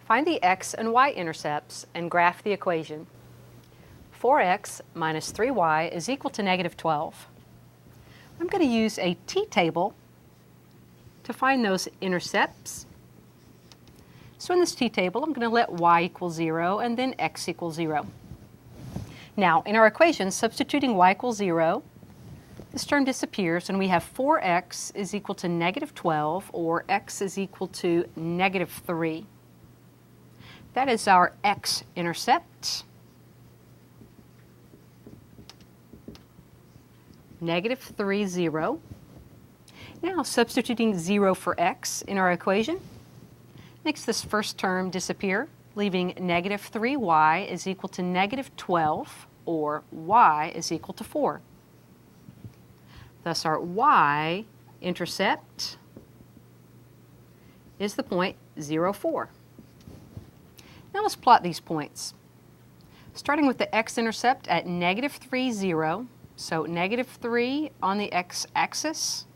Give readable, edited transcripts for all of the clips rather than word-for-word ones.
Find the x and y intercepts and graph the equation. 4x minus 3y is equal to negative 12. I'm going to use a t-table to find those intercepts. So in this t-table, I'm going to let y equal 0 and then x equals 0. Now, in our equation, substituting y equals 0, this term disappears and we have 4x is equal to negative 12, or x is equal to negative 3. That is our x-intercept. Negative 3, 0. Now, substituting 0 for x in our equation makes this first term disappear, leaving negative 3y is equal to negative 12, or y is equal to 4. Thus, our y-intercept is the point 0, 4. Now let's plot these points. Starting with the x-intercept at negative 3, 0, so negative 3 on the x-axis.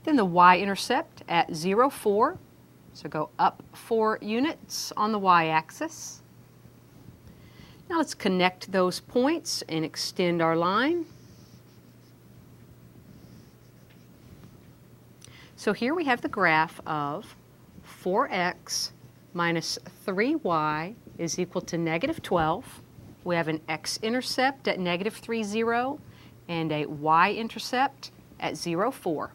Then the y-intercept at 0, 4, so go up 4 units on the y-axis. Now let's connect those points and extend our line. So here we have the graph of 4x minus 3y is equal to negative 12. We have an x-intercept at negative 3, 0 and a y-intercept at 0, 4.